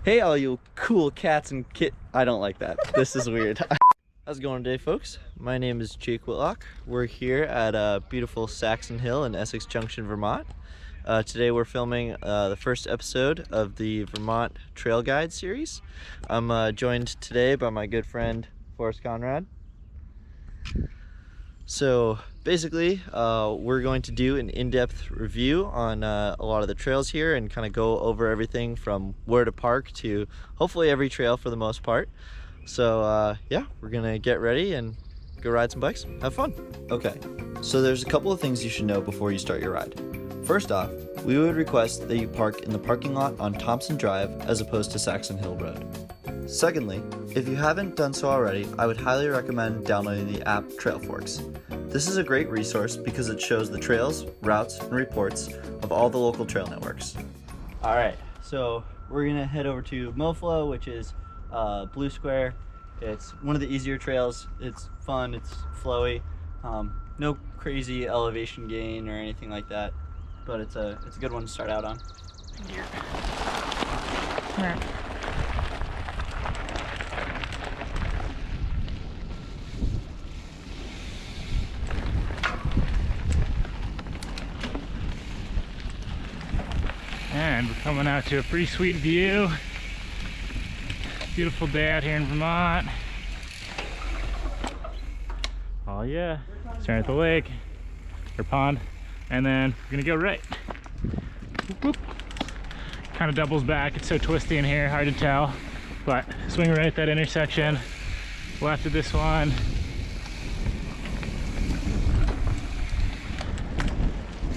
Hey all you cool cats and I don't like that. This is weird. How's it going today, folks? My name is Jake Whitlock. We're here at beautiful Saxon Hill in Essex Junction, Vermont. Today we're filming the first episode of the Vermont Trail Guide series. I'm joined today by my good friend Forrest Conrad. So basically, we're going to do an in-depth review on a lot of the trails here and kind of go over everything from where to park to hopefully every trail for the most part. So yeah, we're gonna get ready and go ride some bikes, have fun. Okay, so there's a couple of things you should know before you start your ride. First off, we would request that you park in the parking lot on Thompson Drive as opposed to Saxon Hill Road. Secondly, if you haven't done so already, I would highly recommend downloading the app Trailforks. This is a great resource because it shows the trails, routes, and reports of all the local trail networks. Alright, so we're gonna head over to MoFlo, which is Blue Square. It's one of the easier trails. It's fun, it's flowy, no crazy elevation gain or anything like that, but it's a good one to start out on. Alright. And we're coming out to a pretty sweet view. Beautiful day out here in Vermont. Oh yeah, staring at the lake or pond, and then we're gonna go right. Whoop, whoop. Kind of doubles back. It's so twisty in here, hard to tell. But swing right at that intersection. Left of this one.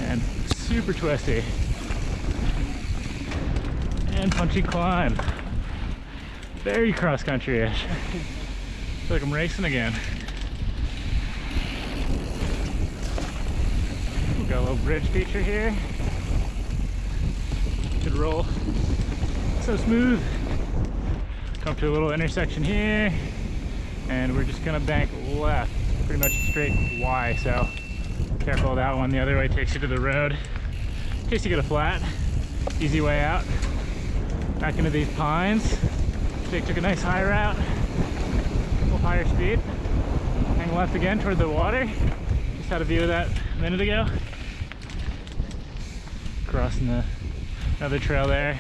And super twisty. And punchy climb. Very cross-country-ish. Feel like I'm racing again. Ooh, got a little bridge feature here. Good roll. So smooth. Come to a little intersection here, and we're just gonna bank left. Pretty much straight Y, so careful of that one. The other way takes you to the road. In case you get a flat, easy way out. Back into these pines. Jake took a nice high route, a little higher speed. Hang left again toward the water. Just had a view of that a minute ago. Crossing another trail there.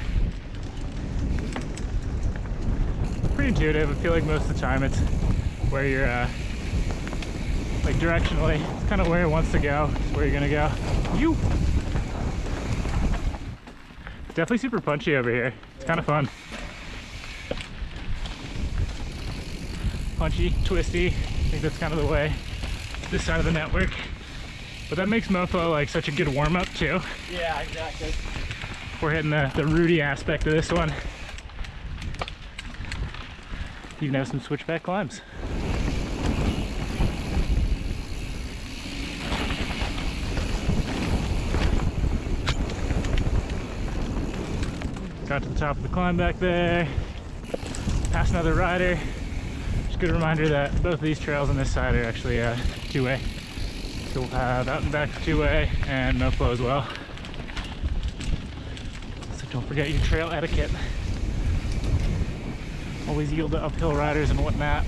Pretty intuitive. I feel like most of the time it's where you're, like directionally, it's kind of where it wants to go. It's where you're gonna go. You. Definitely super punchy over here. It's kind of fun. Punchy, twisty. I think that's kind of the way this side of the network. But that makes MoFlo like such a good warm-up too. Yeah, exactly. We're hitting the rooty aspect of this one. You can have some switchback climbs. Got to the top of the climb back there. Past another rider. Just a good reminder that both of these trails on this side are actually two-way. So we'll have out and back two-way and MoFlo as well. So don't forget your trail etiquette. Always yield to uphill riders and whatnot.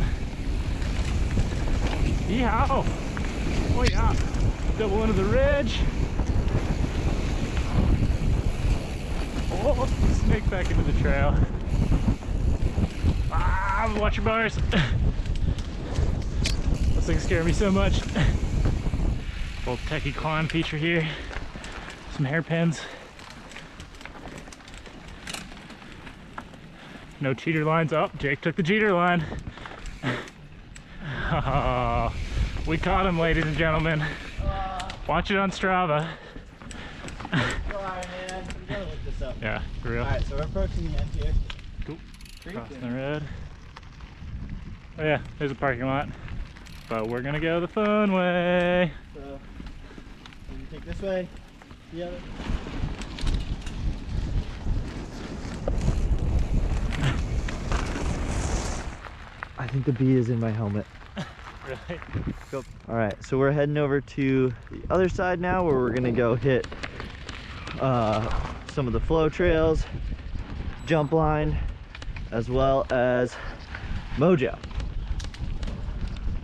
Yeehaw! Oh yeah! Double into the ridge. Oh, snake back into the trail. Ah, watch your bars. Those things scare me so much. Little techie climb feature here. Some hairpins. No cheater lines. Oh, Jake took the cheater line. Oh, we caught him, ladies and gentlemen. Watch it on Strava. Yeah, for real. Alright, so we're approaching the end here. Cool. Crossing the road. Oh yeah, there's a parking lot. But we're gonna go the fun way. So, you take this way, the other. I think the bead is in my helmet. Really? Go. Alright, so we're heading over to the other side now where we're gonna go hit some of the flow trails, jump line, as well as Mojo.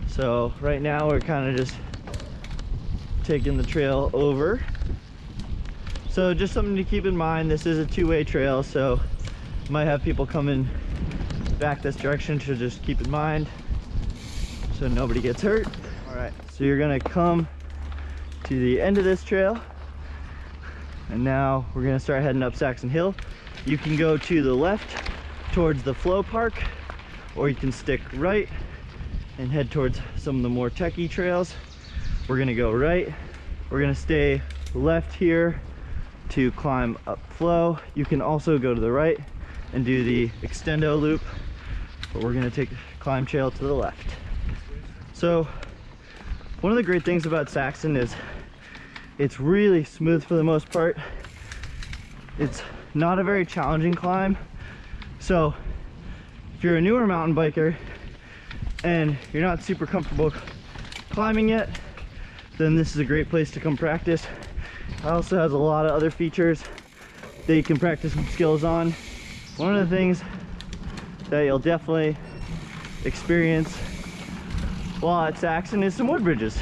So right now we're kind of just taking the trail over. So just something to keep in mind, this is a two-way trail, so might have people coming back this direction, to just keep in mind so nobody gets hurt. All right, so you're gonna come to the end of this trail, and now we're gonna start heading up Saxon Hill. You can go to the left towards the flow park, or you can stick right and head towards some of the more techie trails. We're gonna go right. We're gonna stay left here to climb up flow. You can also go to the right and do the extendo loop, but we're gonna take the climb trail to the left. So one of the great things about Saxon is it's really smooth for the most part. It's not a very challenging climb. So if you're a newer mountain biker and you're not super comfortable climbing yet, then this is a great place to come practice. It also has a lot of other features that you can practice some skills on. One of the things that you'll definitely experience while at Saxon is some wood bridges.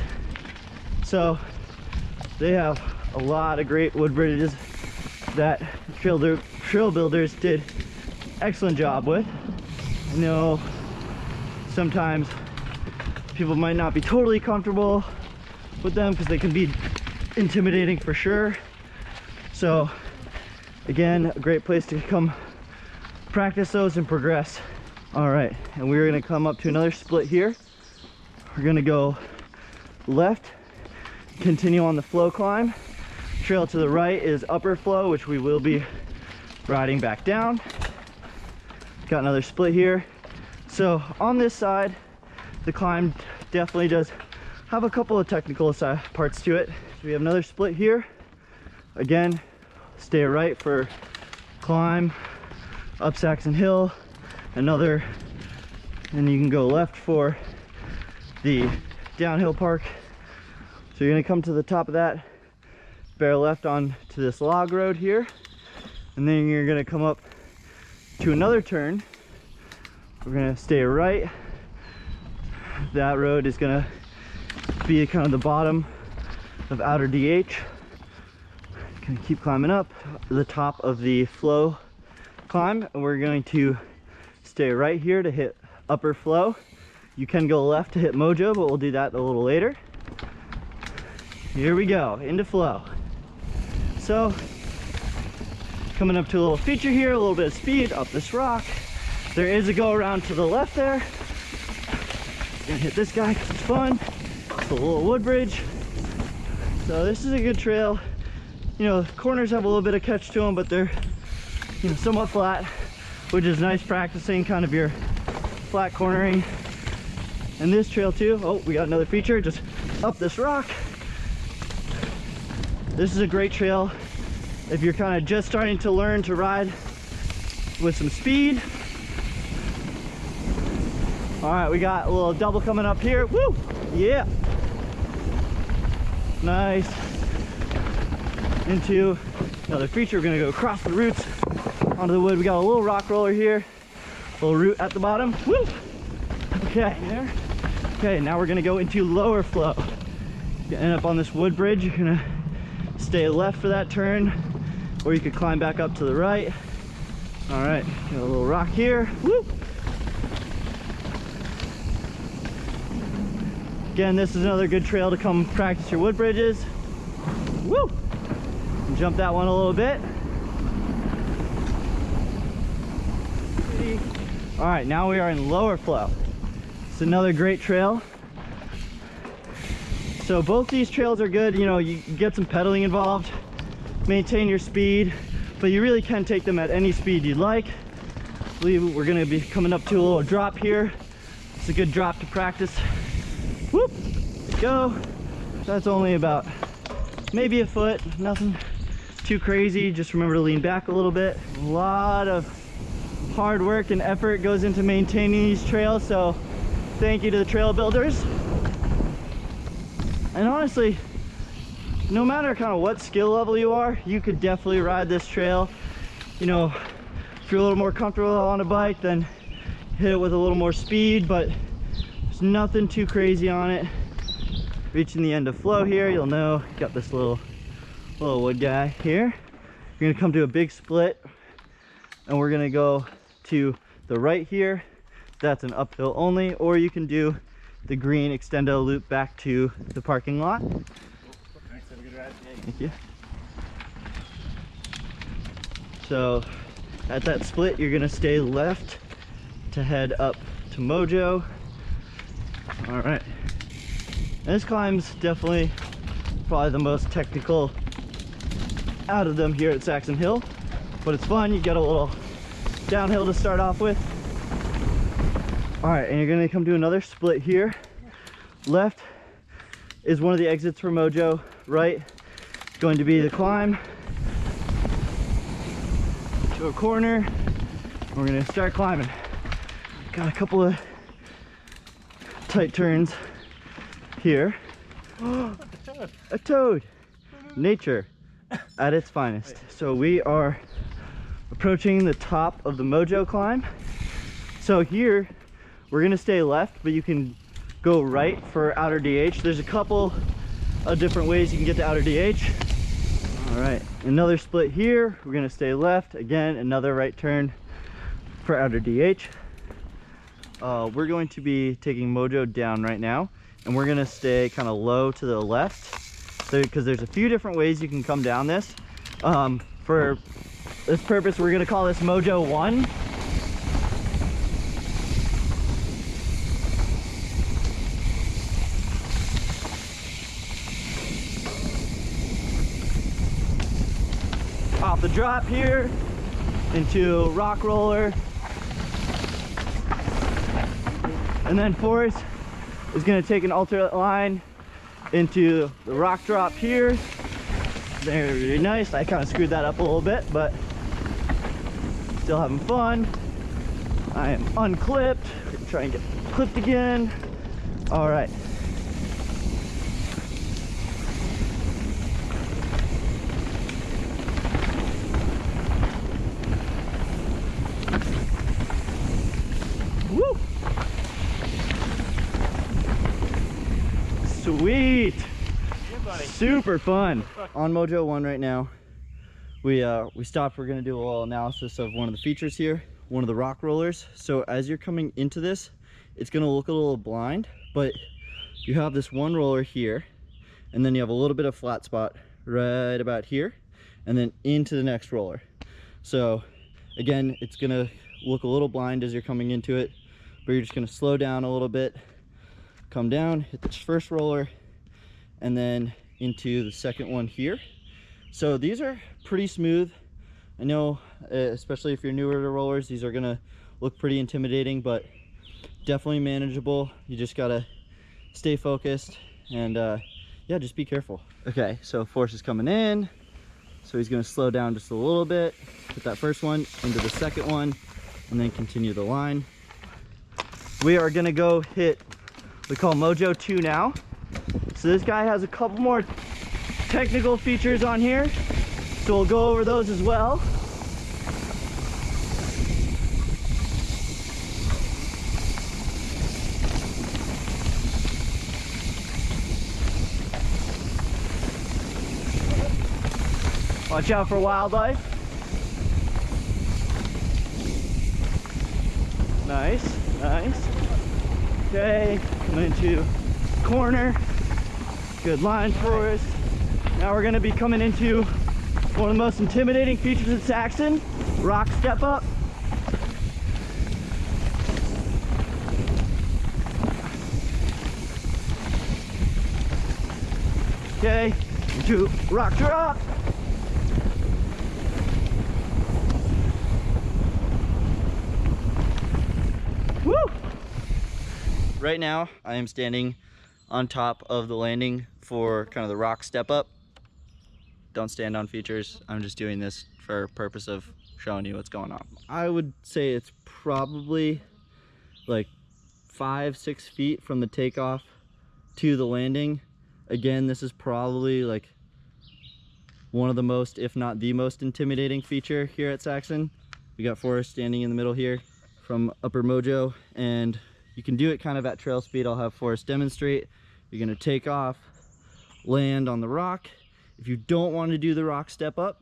So they have a lot of great wood bridges that trail builders did excellent job with. I know sometimes people might not be totally comfortable with them because they can be intimidating for sure. So again, a great place to come practice those and progress. All right, and we're gonna come up to another split here. We're gonna go left, continue on the flow climb. Trail to the right is upper flow, which we will be riding back down. Got another split here. So on this side, the climb definitely does have a couple of technical parts to it. So we have another split here. Again, stay right for climb up Saxon Hill. Another, and you can go left for the downhill park. So you're gonna come to the top of that, bear left on to this log road here, and then you're gonna come up to another turn. We're gonna stay right. That road is gonna be kind of the bottom of outer DH. Gonna keep climbing up the top of the flow climb, and we're going to stay right here to hit upper flow. You can go left to hit Mojo, but we'll do that a little later. Here we go, into flow. So coming up to a little feature here, a little bit of speed up this rock. There is a go around to the left there. Gonna hit this guy because it's fun. It's a little wood bridge. So this is a good trail. You know, corners have a little bit of catch to them, but they're, you know, somewhat flat, which is nice practicing kind of your flat cornering. And this trail too, oh, we got another feature, just up this rock. This is a great trail if you're kind of just starting to learn to ride with some speed. All right, we got a little double coming up here. Woo! Yeah. Nice. Into another feature. We're gonna go across the roots onto the wood. We got a little rock roller here, a little root at the bottom. Woo! Okay, there. Okay, now we're gonna go into lower flow. You end up on this wood bridge. You're gonna stay left for that turn, or you could climb back up to the right. All right, got a little rock here. Woo! Again, this is another good trail to come practice your wood bridges. Woo! And jump that one a little bit. All right, now we are in lower flow. It's another great trail. So both these trails are good. You know, you get some pedaling involved, maintain your speed, but you really can take them at any speed you'd like. I believe we're gonna be coming up to a little drop here. It's a good drop to practice. Whoop, go. That's only about maybe a foot, nothing too crazy. Just remember to lean back a little bit. A lot of hard work and effort goes into maintaining these trails, so thank you to the trail builders. And honestly, no matter kind of what skill level you are, you could definitely ride this trail. You know, you're a little more comfortable on a bike, then hit it with a little more speed, but there's nothing too crazy on it. Reaching the end of flow here, you'll know you got this little wood guy here. You're gonna come to a big split, and we're gonna go to the right here. That's an uphill only, or you can do the green extendo loop back to the parking lot. Thanks, have a good ride. Thank you. So at that split, you're gonna stay left to head up to Mojo. All right. And this climb's definitely probably the most technical out of them here at Saxon Hill, but it's fun. You got a little downhill to start off with. All right, and you're gonna come to another split here. Left is one of the exits for Mojo. Right, going to be the climb to a corner. We're gonna start climbing. Got a couple of tight turns here. A toad. Nature at its finest. So we are approaching the top of the Mojo climb. So here we're gonna stay left, but you can go right for outer DH. There's a couple of different ways you can get to outer DH. All right, another split here. We're gonna stay left. Again, another right turn for outer DH. We're going to be taking Mojo down right now, and we're gonna stay kind of low to the left because there's a few different ways you can come down this. For this purpose, we're gonna call this Mojo 1. Off the drop here into rock roller, and then Forrest is going to take an alternate line into the rock drop here. Very nice. I kind of screwed that up a little bit, but still having fun. I am unclipped. Try and get clipped again. All right. Woo! Sweet! Yeah, Super fun. On Mojo 1 right now, we stopped. We're gonna do a little analysis of one of the features here, one of the rock rollers. So as you're coming into this, it's gonna look a little blind, but you have this one roller here, and then you have a little bit of flat spot right about here, and then into the next roller. So again, it's gonna look a little blind as you're coming into it, but you're just gonna slow down a little bit, come down, hit the first roller, and then into the second one here. So these are pretty smooth. I know, especially if you're newer to rollers, these are gonna look pretty intimidating, but definitely manageable. You just gotta stay focused and yeah, just be careful. Okay, so Force is coming in, so he's gonna slow down just a little bit, put that first one into the second one, and then continue the line. We are gonna go hit, we call Mojo 2 now. So this guy has a couple more technical features on here, so we'll go over those as well. Watch out for wildlife. Nice, nice. Okay, coming into corner. Good line for us. Now we're gonna be coming into one of the most intimidating features of Saxon, rock step up. Okay, into rock drop. Woo! Right now, I am standing on top of the landing for kind of the rock step up. Don't stand on features. I'm just doing this for purpose of showing you what's going on. I would say it's probably like 5-6 feet from the takeoff to the landing. Again, this is probably like one of the most, if not the most intimidating feature here at Saxon. We got Forrest standing in the middle here from Upper Mojo, and you can do it kind of at trail speed. I'll have Forrest demonstrate. You're gonna take off, land on the rock. If you don't want to do the rock step up,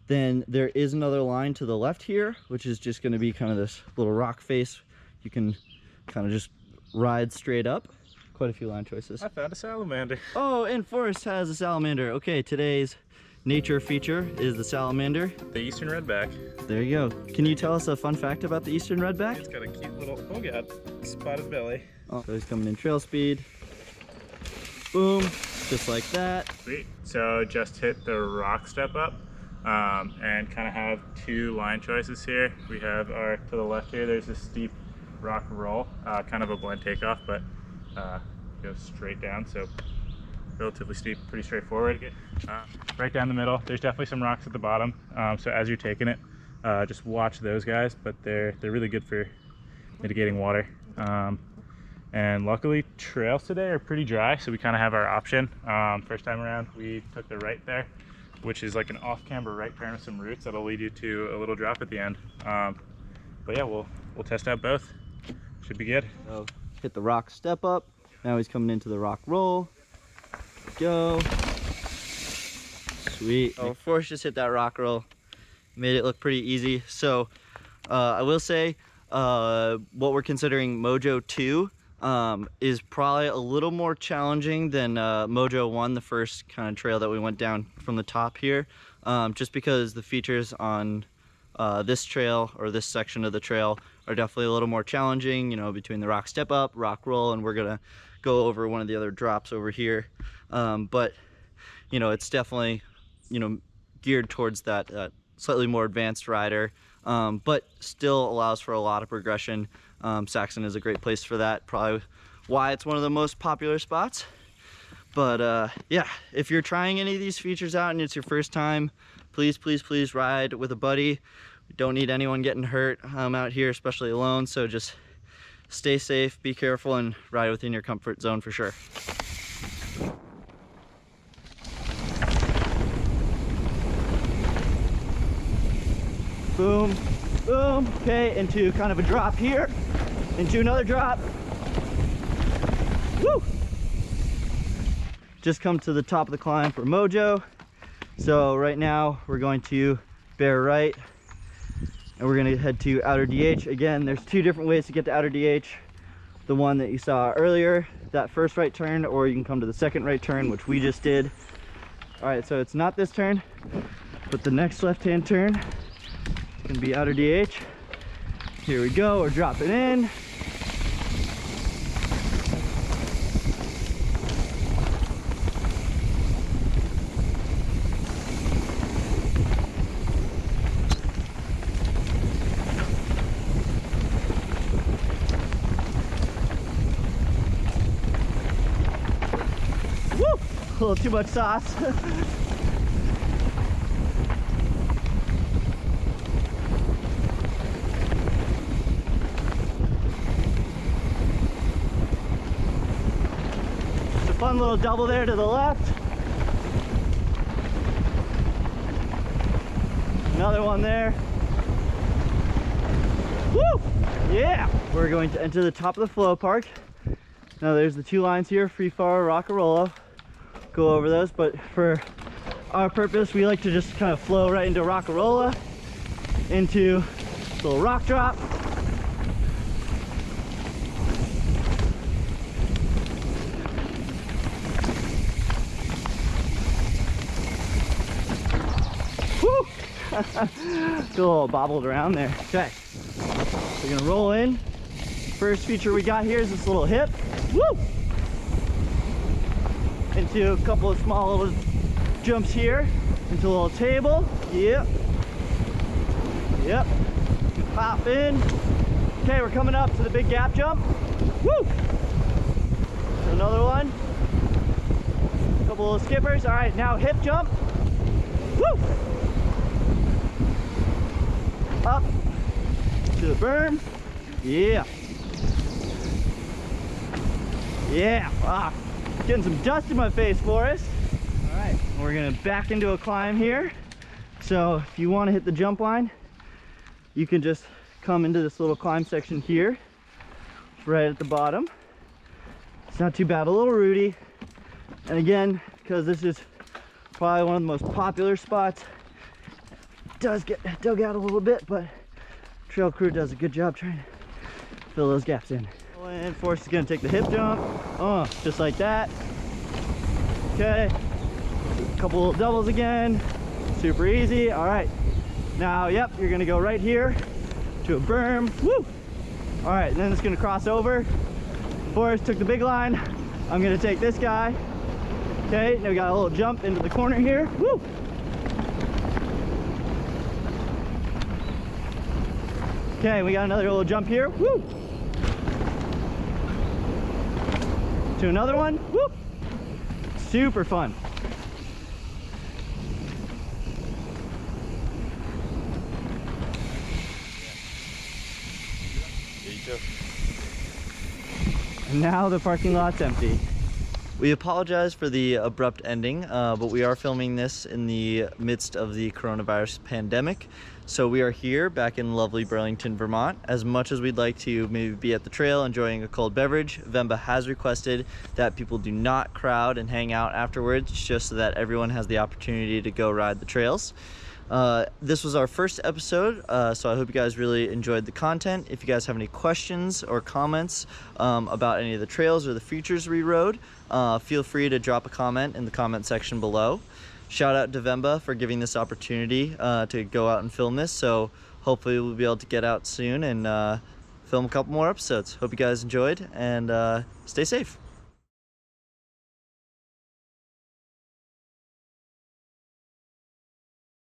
then there is another line to the left here, which is just gonna be kind of this little rock face. You can kind of just ride straight up. Quite a few line choices. I found a salamander. Oh, and Forrest has a salamander. Okay, today's nature feature is the salamader. The eastern redback. There you go. Can you tell us a fun fact about the eastern redback? It's got a cute little, oh god, spotted belly. Oh, so he's coming in trail speed. Boom, just like that. Sweet. So just hit the rock step up and kind of have two line choices here. We have our, to the left here, there's a steep rock roll, kind of a blend takeoff, but goes straight down, so relatively steep, pretty straightforward. Right down the middle, there's definitely some rocks at the bottom, so as you're taking it, just watch those guys, but they're really good for mitigating water. And luckily trails today are pretty dry, so we kind of have our option. First time around we took the right there, which is like an off-camber right turn with some roots that'll lead you to a little drop at the end. But yeah, we'll test out both. Should be good. So hit the rock step up. Now he's coming into the rock roll. Go. Sweet. Oh, Forrest just hit that rock roll. Made it look pretty easy. So I will say what we're considering Mojo 2 is probably a little more challenging than Mojo 1, the first kind of trail that we went down from the top here, just because the features on this trail, or this section of the trail, are definitely a little more challenging, you know, between the rock step up, rock roll, and we're gonna go over one of the other drops over here. But you know, it's definitely, you know, geared towards that slightly more advanced rider, but still allows for a lot of progression. Saxon is a great place for that, probably why it's one of the most popular spots. But yeah, if you're trying any of these features out and it's your first time, please ride with a buddy. We don't need anyone getting hurt out here, especially alone, so just stay safe, be careful, and ride within your comfort zone for sure. Boom, boom. Okay, into kind of a drop here, into another drop. Woo! Just come to the top of the climb for Mojo. So right now we're going to bear right, and we're gonna head to outer DH. Again, there's two different ways to get to outer DH. The one that you saw earlier, that first right turn, or you can come to the second right turn, which we just did. All right, so it's not this turn, but the next left-hand turn is gonna be outer DH. Here we go, we're dropping in. A little too much sauce. It's a fun little double there to the left. Another one there. Woo! Yeah! We're going to enter the top of the flow park. Now there's the two lines here, free fall, Rockarola. Go over those, but for our purpose, we like to just kind of flow right into Rockarola, into a little rock drop. Woo! Got a little bobbled around there. Okay, we're gonna roll in. First feature we got here is this little hip. Woo! Into a couple of small little jumps here, into a little table. Yep. Hop in. Okay, we're coming up to the big gap jump. Woo! Another one. A couple little skippers. All right, now hip jump. Woo! Up to the berm. Yeah. Ah. Getting some dust in my face, Forrest. All right, we're gonna back into a climb here. So if you want to hit the jump line, you can just come into this little climb section here, right at the bottom. It's not too bad, a little rooty. And again, because this is probably one of the most popular spots, it does get dug out a little bit, but trail crew does a good job trying to fill those gaps in. And Forrest is gonna take the hip jump, just like that. Okay, a couple little doubles again, super easy. All right, now, yep, you're gonna go right here to a berm. Woo! All right, and then it's gonna cross over. Forrest took the big line. I'm gonna take this guy. Okay, now we got a little jump into the corner here. Woo! Okay, we got another little jump here. Woo! To another one. Woo! Super fun. And now the parking lot's empty. We apologize for the abrupt ending, but we are filming this in the midst of the coronavirus pandemic. So we are here back in lovely Burlington, Vermont. As much as we'd like to maybe be at the trail enjoying a cold beverage, Vemba has requested that people do not crowd and hang out afterwards, just so that everyone has the opportunity to go ride the trails. This was our first episode, so I hope you guys really enjoyed the content. If you guys have any questions or comments about any of the trails or the features we rode, feel free to drop a comment in the comment section below. Shout out to Vemba for giving this opportunity to go out and film this, so hopefully we'll be able to get out soon and film a couple more episodes. Hope you guys enjoyed, and stay safe.